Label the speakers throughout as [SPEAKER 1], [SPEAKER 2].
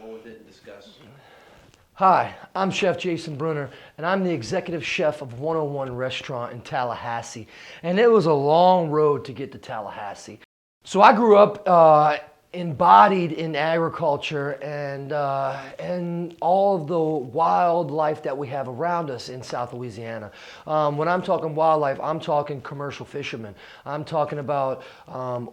[SPEAKER 1] on with it and discuss.
[SPEAKER 2] Hi, I'm Chef Jason Bruner, and I'm the executive chef of 101 Restaurant in Tallahassee. And it was a long road to get to Tallahassee. So I grew up embodied in agriculture and all of the wildlife that we have around us in South Louisiana. When I'm talking wildlife, I'm talking commercial fishermen. I'm talking about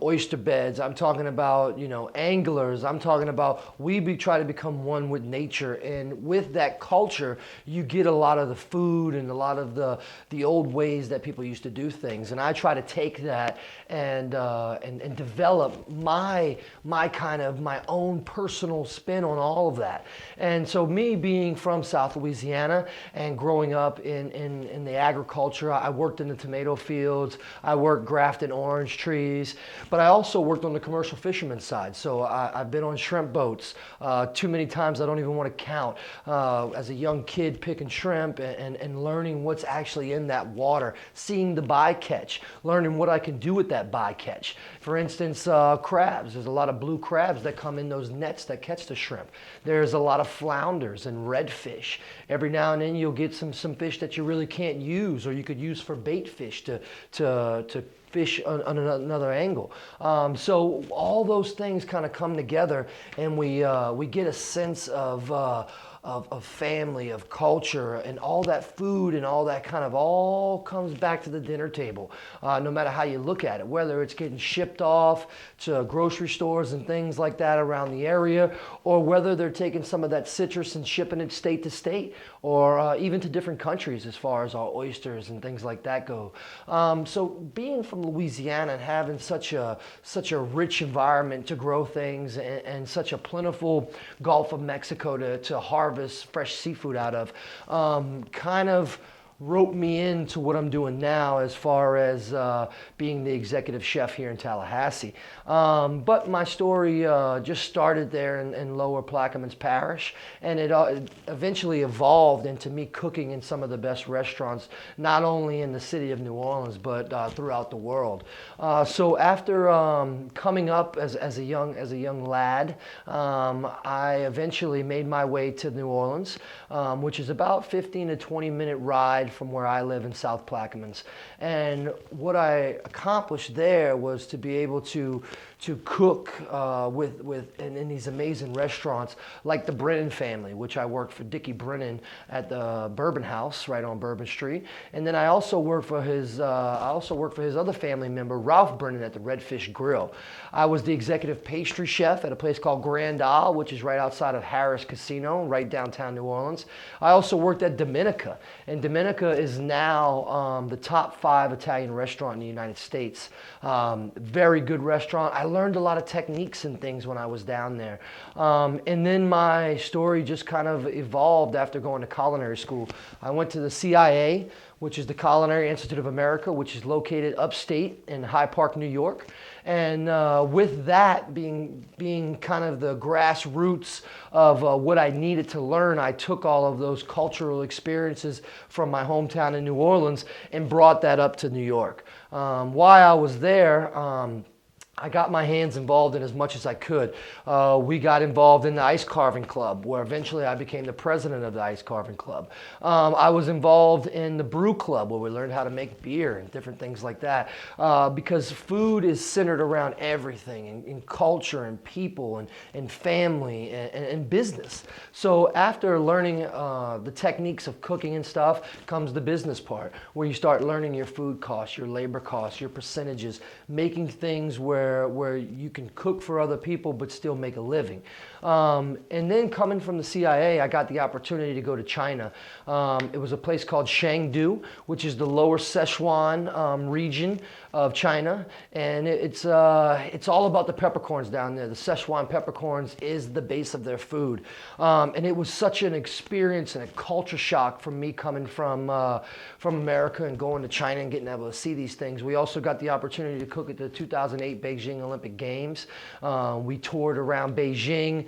[SPEAKER 2] oyster beds. I'm talking about anglers. I'm talking about try to become one with nature, and with that culture, you get a lot of the food and a lot of the old ways that people used to do things. And I try to take that and develop my own personal spin on all of that. And so me being from South Louisiana and growing up in the agriculture, I worked in the tomato fields, I worked grafting orange trees, but I also worked on the commercial fisherman side. So I've been on shrimp boats too many times I don't even want to count. As a young kid picking shrimp and learning what's actually in that water, seeing the bycatch, learning what I can do with that bycatch. For instance, crabs. There's a lot of blue crabs that come in those nets that catch the shrimp. There's a lot of flounders and redfish. Every now and then you'll get some fish that you really can't use, or you could use for bait fish to fish on another angle. So all those things kind of come together, and we get a sense of family, of culture, and all that food and all that kind of all comes back to the dinner table, no matter how you look at it, whether it's getting shipped off to grocery stores and things like that around the area, or whether they're taking some of that citrus and shipping it state to state, or even to different countries as far as our oysters and things like that go. So being from Louisiana and having such a rich environment to grow things, and such a plentiful Gulf of Mexico to harvest fresh seafood out of, kind of roped me into what I'm doing now as far as being the executive chef here in Tallahassee. But my story just started there in Lower Plaquemines Parish, and it eventually evolved into me cooking in some of the best restaurants, not only in the city of New Orleans, but throughout the world. So after coming up as a young lad, I eventually made my way to New Orleans, which is about 15 to 20-minute ride from where I live in South Plaquemines. And what I accomplished there was to be able to cook in these amazing restaurants like the Brennan family, which I worked for Dickie Brennan at the Bourbon House right on Bourbon Street. And then I also worked for his other family member, Ralph Brennan, at the Redfish Grill. I was the executive pastry chef at a place called Grand Isle, which is right outside of Harris Casino, right downtown New Orleans. I also worked at Dominica, and Dominica is now the top 5 Italian restaurant in the United States. Very good restaurant. I learned a lot of techniques and things when I was down there. And then my story just kind of evolved after going to culinary school. I went to the CIA, which is the Culinary Institute of America, which is located upstate in Hyde Park, New York. And with that being kind of the grassroots of what I needed to learn, I took all of those cultural experiences from my hometown in New Orleans and brought that up to New York. While I was there, I got my hands involved in as much as I could. We got involved in the Ice Carving Club, where eventually I became the president of the Ice Carving Club. I was involved in the Brew Club, where we learned how to make beer and different things like that, because food is centered around everything, in culture and people and family and business. So after learning the techniques of cooking and stuff comes the business part, where you start learning your food costs, your labor costs, your percentages, making things where you can cook for other people but still make a living. And then coming from the CIA, I got the opportunity to go to China. It was a place called Chengdu, which is the lower Sichuan region of China, and it's all about the peppercorns down there. The Sichuan peppercorns is the base of their food, and it was such an experience and a culture shock for me coming from America and going to China and getting able to see these things. We also got the opportunity to cook at the 2008 Beijing Beijing Olympic Games. We toured around Beijing.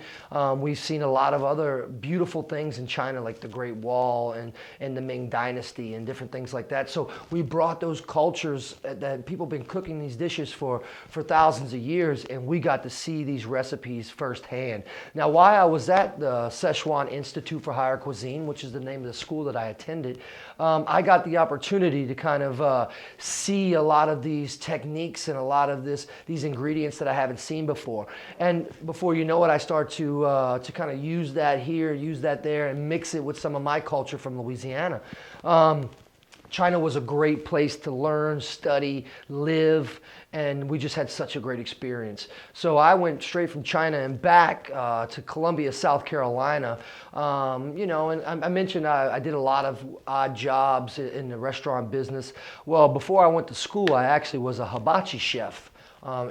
[SPEAKER 2] We've seen a lot of other beautiful things in China, like the Great Wall and the Ming Dynasty and different things like that. So we brought those cultures that people have been cooking these dishes for thousands of years, and we got to see these recipes firsthand. Now, while I was at the Szechuan Institute for Higher Cuisine, which is the name of the school that I attended, I got the opportunity to kind of see a lot of these techniques and a lot of these ingredients that I haven't seen before. And before you know it, I start to kind of use that here, use that there, and mix it with some of my culture from Louisiana. China was a great place to learn, study, live, and we just had such a great experience. So I went straight from China and back to Columbia, South Carolina. And I mentioned I did a lot of odd jobs in the restaurant business. Well, before I went to school, I actually was a hibachi chef.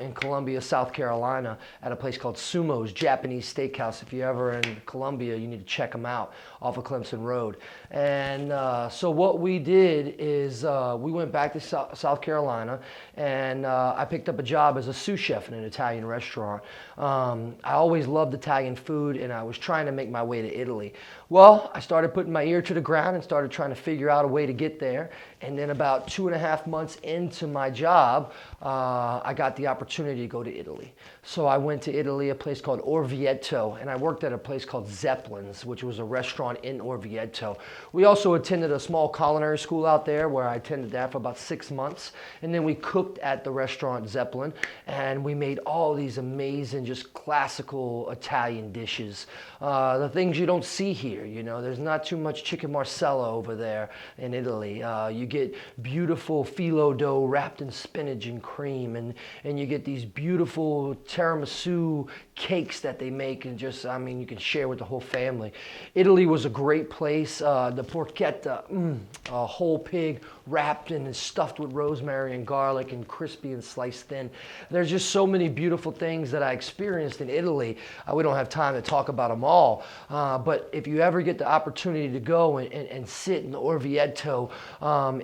[SPEAKER 2] In Columbia, South Carolina, at a place called Sumo's Japanese Steakhouse. If you're ever in Columbia, you need to check them out off of Clemson Road. And so what we did is we went back to South Carolina, and I picked up a job as a sous chef in an Italian restaurant. I always loved Italian food, and I was trying to make my way to Italy. Well, I started putting my ear to the ground and started trying to figure out a way to get there. And then about 2.5 months into my job, I got the opportunity to go to Italy. So I went to Italy, a place called Orvieto, and I worked at a place called Zeppelin's, which was a restaurant in Orvieto. We also attended a small culinary school out there where I attended that for about 6 months. And then we cooked at the restaurant Zeppelin, and we made all these amazing, just classical Italian dishes. The things you don't see here, there's not too much chicken marsala over there in Italy. You get beautiful phyllo dough wrapped in spinach and cream, and you get these beautiful tiramisu cakes that they make, and you can share with the whole family. Italy was a great place. The porchetta, a whole pig wrapped and stuffed with rosemary and garlic and crispy and sliced thin. There's just so many beautiful things that I experienced in Italy. We don't have time to talk about them all, but if you ever get the opportunity to go and sit in Orvieto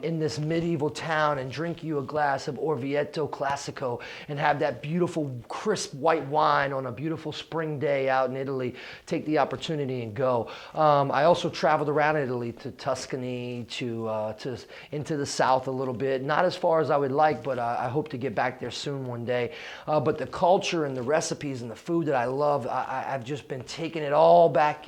[SPEAKER 2] in this medieval town and drink you a glass of Orvieto Classico and have that beautiful crisp white wine on a beautiful spring day out in Italy, take the opportunity and go. I also traveled around Italy to Tuscany, to into the south a little bit. Not as far as I would like, but I hope to get back there soon one day. But the culture and the recipes and the food that I love, I've just been taking it all back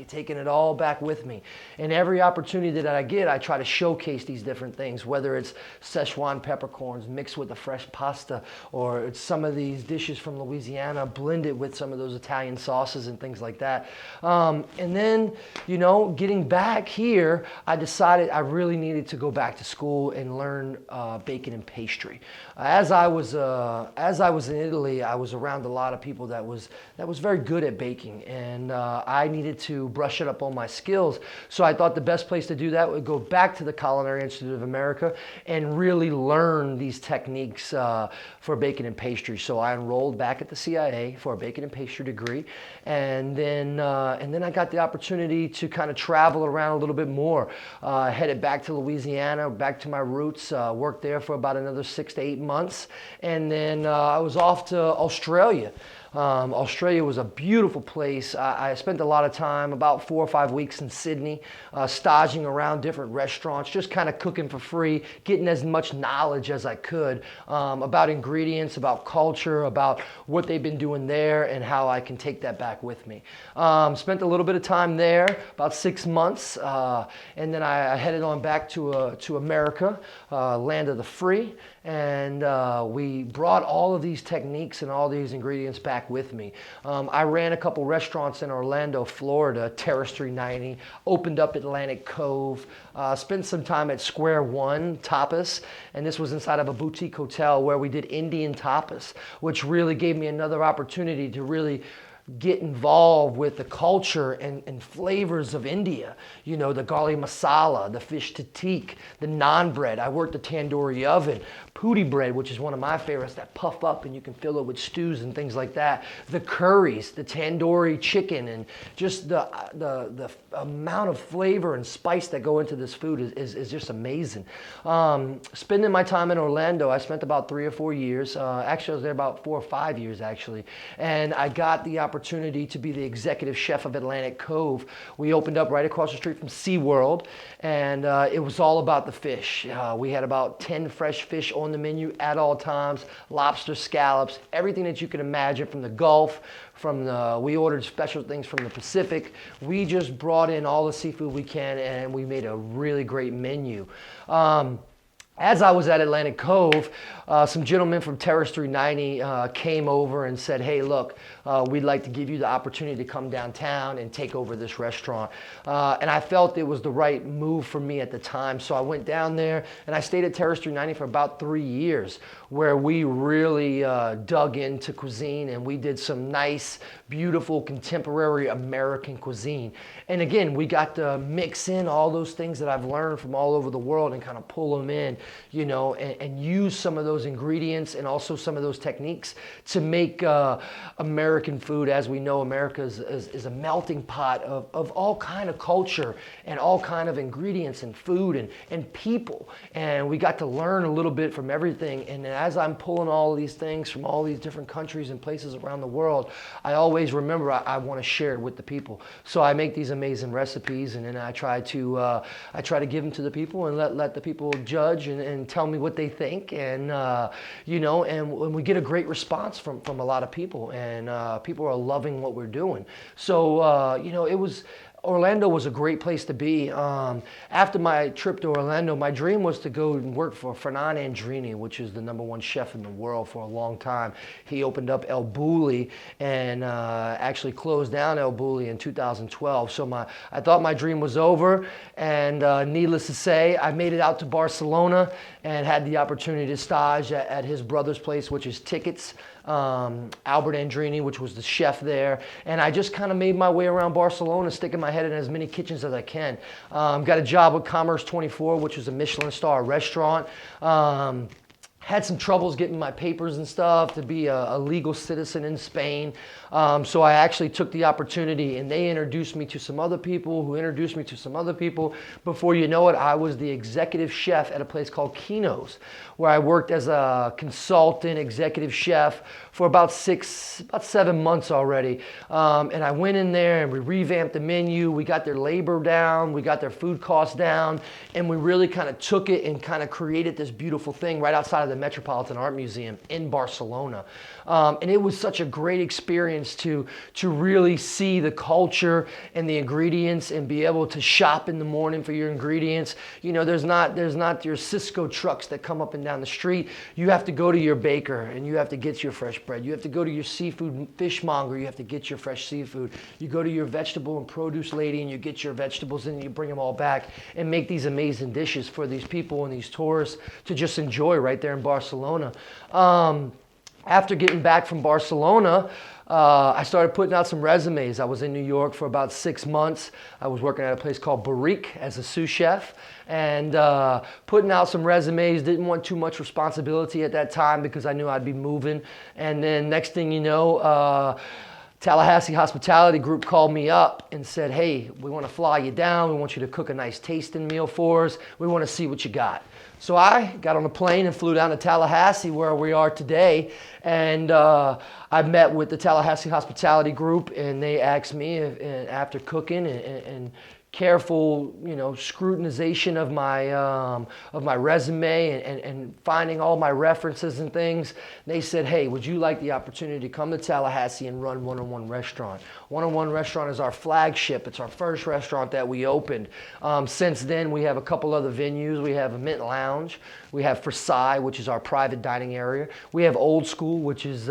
[SPEAKER 2] with me. And every opportunity that I get, I try to showcase these different things, whether it's Szechuan peppercorns mixed with the fresh pasta, or it's some of these dishes from Louisiana blended with some of those Italian sauces and things like that. And then, getting back here, I decided I really needed to go back to school and learn baking and pastry. As I was in Italy, I was around a lot of people that was very good at baking, and I needed to brush it up on my skills. So I thought the best place to do that would go back to the Culinary Institute of America and really learn these techniques for baking and pastry. So I enrolled back at the CIA for a baking and pastry degree, and then I got the opportunity to kind of travel around a little bit more. Headed back to Louisiana, back to my roots, worked there for about another 6 to 8 months, and then I was off to Australia. Australia was a beautiful place. I spent a lot of time, about 4 or 5 weeks in Sydney, staging around different restaurants, just kind of cooking for free, getting as much knowledge as I could about ingredients, about culture, about what they've been doing there, and how I can take that back with me. Spent a little bit of time there, about 6 months, and then I headed on back to America, land of the free, and we brought all of these techniques and all these ingredients back with me. I ran a couple restaurants in Orlando, Florida, Terrace 390, opened up Atlantic Cove, spent some time at Square One Tapas, and this was inside of a boutique hotel where we did Indian tapas, which really gave me another opportunity to really get involved with the culture and flavors of India. You know, the gali masala, the fish tatik, the naan bread. I worked the tandoori oven, pudi bread, which is one of my favorites, that puff up and you can fill it with stews and things like that. The curries, the tandoori chicken, and just the amount of flavor and spice that go into this food is just amazing. Spending my time in Orlando, I spent about 3 or 4 years. Actually, I was there about 4 or 5 years, actually. And I got the opportunity to be the executive chef of Atlantic Cove. We opened up right across the street from SeaWorld, and it was all about the fish. We had about 10 fresh fish on the menu at all times, lobster, scallops, everything that you can imagine from the Gulf, we ordered special things from the Pacific. We just brought in all the seafood we can, and we made a really great menu. As I was at Atlantic Cove, some gentlemen from Terrace 390 came over and said, hey, look, we'd like to give you the opportunity to come downtown and take over this restaurant. And I felt it was the right move for me at the time. So I went down there and I stayed at Terrace 390 for about 3 years, where we really dug into cuisine, and we did some nice, beautiful, contemporary American cuisine. And again, we got to mix in all those things that I've learned from all over the world and kind of pull them in, you know, and use some of those ingredients and also some of those techniques to make American food. As we know, America is a melting pot of all kind of culture and all kind of ingredients and food and people. And we got to learn a little bit from everything. And as I'm pulling all of these things from all these different countries and places around the world, I always remember I want to share it with the people. So I make these amazing recipes, and then I try to give them to the people and let the people judge and tell me what they think. And you know, and we get a great response from a lot of people, and people are loving what we're doing. So you know, Orlando was a great place to be. After my trip to Orlando, my dream was to go and work for Fernand Andrini, which is the #1 chef in the world for a long time. He opened up El Bulli and actually closed down El Bulli in 2012. So I thought my dream was over, and needless to say, I made it out to Barcelona and had the opportunity to stage at his brother's place, which is Tickets. Albert Andrini, which was the chef there, and I just kind of made my way around Barcelona, sticking my head in as many kitchens as I can. Got a job with Commerce 24, which was a Michelin star restaurant. Had some troubles getting my papers and stuff to be a legal citizen in Spain. So I actually took the opportunity, and they introduced me to some other people who introduced me to some other people. Before you know it, I was the executive chef at a place called Kino's, where I worked as a consultant executive chef for about 7 months already. And I went in there and we revamped the menu. We got their labor down, we got their food costs down, and we really kind of took it and kind of created this beautiful thing right outside of the Metropolitan Art Museum in Barcelona. And it was such a great experience to really see the culture and the ingredients and be able to shop in the morning for your ingredients. You know, there's not your Cisco trucks that come up and down the street. You have to go to your baker and you have to get your fresh bread. You have to go to your seafood fishmonger. You have to get your fresh seafood. You go to your vegetable and produce lady and you get your vegetables and you bring them all back and make these amazing dishes for these people and these tourists to just enjoy right there in Barcelona. After getting back from Barcelona, I started putting out some resumes. I was in New York for about 6 months. I was working at a place called Barrique as a sous chef, and putting out some resumes. Didn't want too much responsibility at that time because I knew I'd be moving. And then next thing you know, Tallahassee Hospitality Group called me up and said, hey, we want to fly you down. We want you to cook a nice tasting meal for us. We want to see what you got. So I got on a plane and flew down to Tallahassee, where we are today. And I met with the Tallahassee Hospitality Group, and they asked me if, after cooking and careful, you know, scrutinization of my resume and finding all my references and things, they said, hey, would you like the opportunity to come to Tallahassee and run 101 Restaurant? 101 Restaurant is our flagship. It's our first restaurant that we opened. Since then, we have a couple other venues. We have a Mint Lounge. We have Versailles, which is our private dining area. We have Old School, which is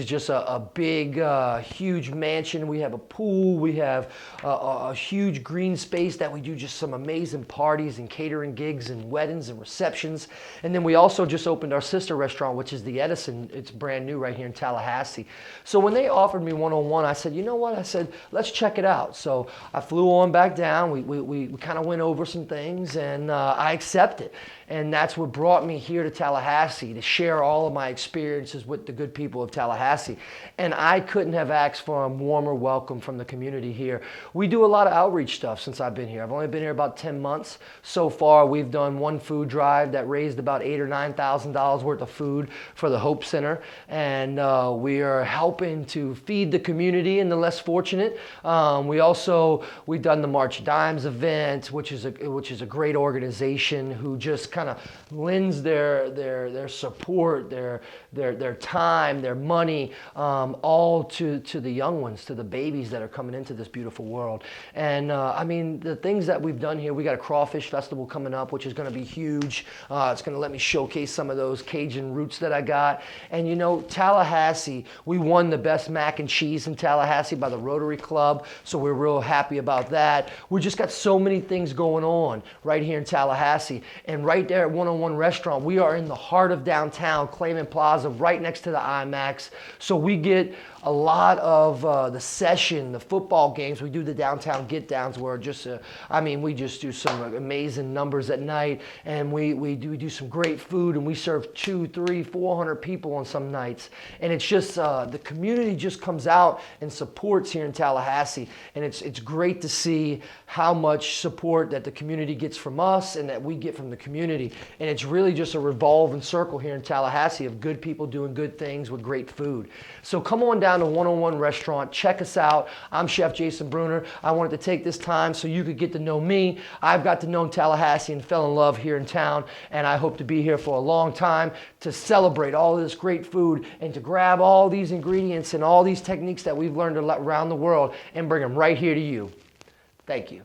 [SPEAKER 2] just a big, huge mansion. We have a pool. We have a huge green space that we do just some amazing parties and catering gigs and weddings and receptions. And then we also just opened our sister restaurant, which is the Edison. It's brand new right here in Tallahassee. So when they offered me 101, I said, you know what? I said, let's check it out. So I flew on back down. We kind of went over some things, and I accepted. And that's what brought me here to Tallahassee, to share all of my experiences with the good people of Tallahassee. And I couldn't have asked for a warmer welcome from the community here. We do a lot of outreach stuff since I've been here. I've only been here about 10 months. So far, we've done one food drive that raised about $8,000 or $9,000 worth of food for the Hope Center. And we are helping to feed the community and the less fortunate. We've done the March Dimes event, which is a great organization who just kind of lends their support, their time, their money, all to the young ones, to the babies that are coming into this beautiful world. And I mean, the things that we've done here, we got a crawfish festival coming up, which is going to be huge. It's going to let me showcase some of those Cajun roots that I got. And you know, Tallahassee, we won the best mac and cheese in Tallahassee by the Rotary Club, so we're real happy about that. We just got so many things going on right here in Tallahassee. And right there at 101 Restaurant, we are in the heart of downtown, Clayman Plaza, right next to the IMAX. So we get a lot of the session, the football games. We do the downtown get-downs where we just do some amazing numbers at night, and we do some great food, and we serve 200, 300, 400 people on some nights. And it's just, the community just comes out and supports here in Tallahassee, and it's great to see how much support that the community gets from us and that we get from the community. And it's really just a revolving circle here in Tallahassee of good people doing good things with great food. So come on down to 101 Restaurant. Check us out. I'm Chef Jason Bruner. I wanted to take this time so you could get to know me. I've got to know Tallahassee and fell in love here in town, and I hope to be here for a long time to celebrate all this great food and to grab all these ingredients and all these techniques that we've learned around the world and bring them right here to you. Thank you.